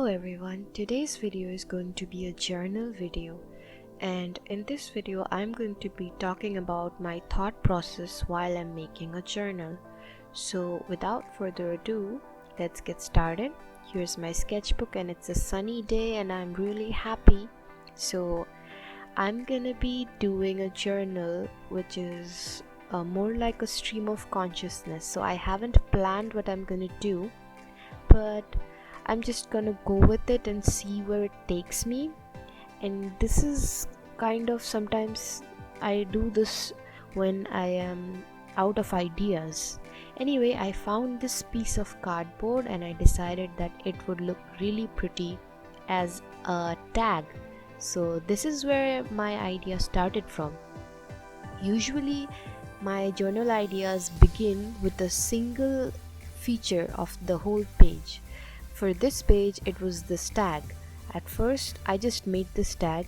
Hello everyone, today's video is going to be a journal video, and in this video I'm going to be talking about my thought process while I'm making a journal. So without further ado, let's get started. Here's my sketchbook and it's a sunny day and I'm really happy. So I'm gonna be doing a journal which is more like a stream of consciousness. So I haven't planned what I'm gonna do, but I'm just gonna go with it and see where it takes me. And this is kind of, sometimes I do this when I am out of ideas. Anyway, I found this piece of cardboard and I decided that it would look really pretty as a tag. So this is where my idea started from. Usually my journal ideas begin with a single feature of the whole page. For this page, it was this tag. At first, I just made this tag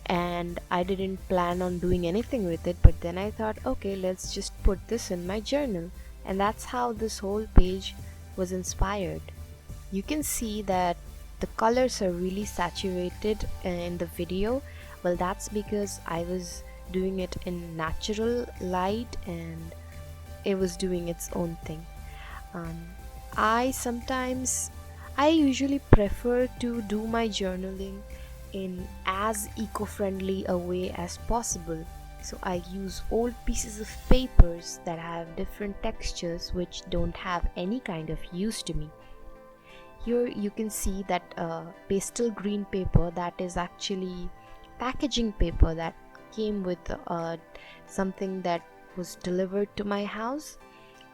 and I didn't plan on doing anything with it, but then I thought, okay, let's just put this in my journal. And that's how this whole page was inspired. You can see that the colors are really saturated in the video. Well, that's because I was doing it in natural light and it was doing its own thing. I usually prefer to do my journaling in as eco-friendly a way as possible. So I use old pieces of papers that have different textures which don't have any kind of use to me. Here you can see that pastel green paper, that is actually packaging paper that came with something that was delivered to my house.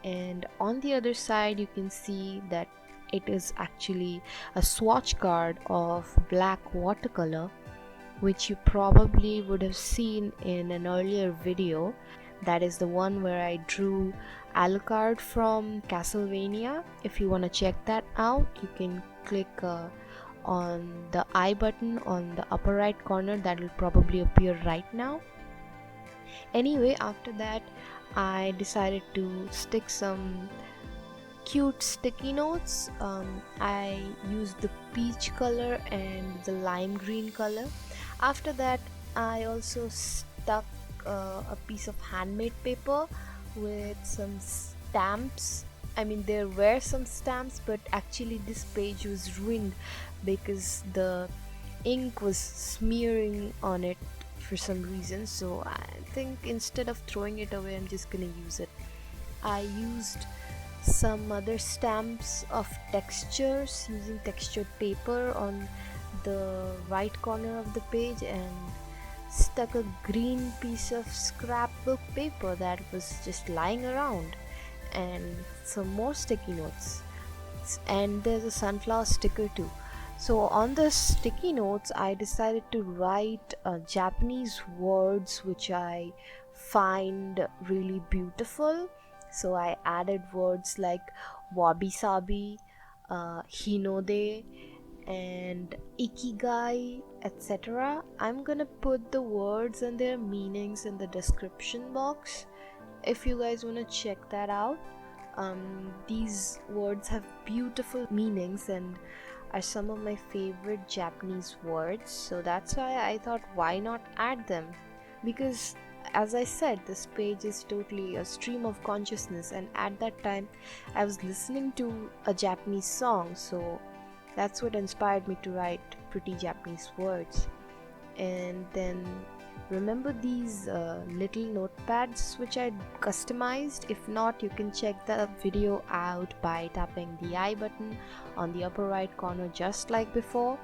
And on the other side you can see that it is actually a swatch card of black watercolor, which you probably would have seen in an earlier video. That is the one where I drew Alucard from Castlevania. If you want to check that out, you can click on the I button on the upper right corner. That will probably appear right now. Anyway, after that I decided to stick some cute sticky notes. I used the peach color and the lime green color. After that I also stuck a piece of handmade paper with some stamps. I mean, there were some stamps, but actually this page was ruined because the ink was smearing on it for some reason. So I think instead of throwing it away, I'm just gonna use it. I used some other stamps of textures using textured paper on the right corner of the page, and stuck a green piece of scrapbook paper that was just lying around, and some more sticky notes, and there's a sunflower sticker too. So on the sticky notes I decided to write Japanese words which I find really beautiful. So I added words like wabi-sabi, hinode, and ikigai, etc. I'm gonna put the words and their meanings in the description box if you guys wanna check that out. These words have beautiful meanings and are some of my favorite Japanese words, so that's why I thought, why not add them? Because as I said, this page is totally a stream of consciousness, and at that time I was listening to a Japanese song, so that's what inspired me to write pretty Japanese words. And then remember these little notepads which I customized? If not, you can check the video out by tapping the I button on the upper right corner just like before.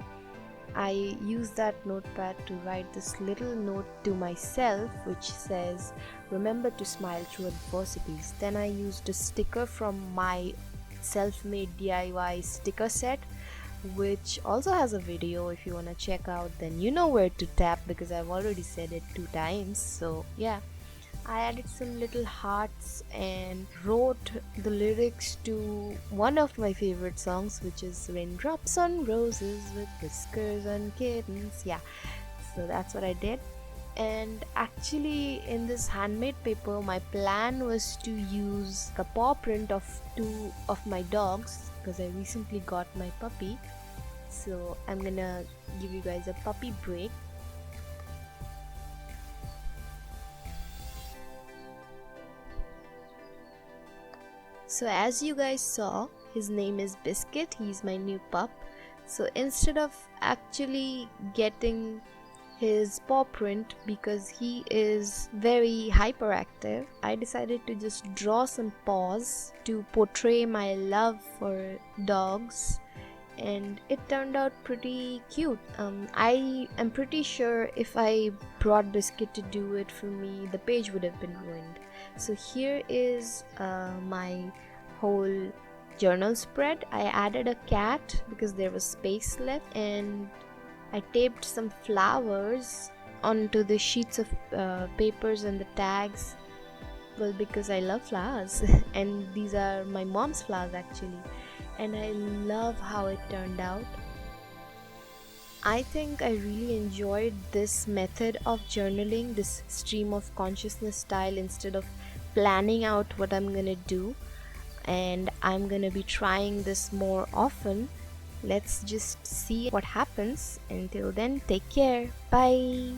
I used that notepad to write this little note to myself which says, remember to smile through adversities. Then I used a sticker from my self-made DIY sticker set, which also has a video. If you want to check out, then you know where to tap because I've already said it 2 times. So yeah, I added some little hearts and wrote the lyrics to one of my favorite songs, which is Raindrops on Roses with Whiskers on Kittens. Yeah, so that's what I did. And actually in this handmade paper, my plan was to use a paw print of 2 of my dogs because I recently got my puppy. So I'm gonna give you guys a puppy break. So as you guys saw, his name is Biscuit. He's my new pup. So instead of actually getting his paw print, because he is very hyperactive, I decided to just draw some paws to portray my love for dogs, and it turned out pretty cute. I am pretty sure if I brought Biscuit to do it for me, the page would have been ruined. So here is my whole journal spread. I added a cat because there was space left, and I taped some flowers onto the sheets of papers and the tags. Well, because I love flowers and these are my mom's flowers actually, and I love how it turned out. I think I really enjoyed this method of journaling, this stream of consciousness style, instead of planning out what I'm gonna do, and I'm gonna be trying this more often. Let's just see what happens. Until then, take care. Bye.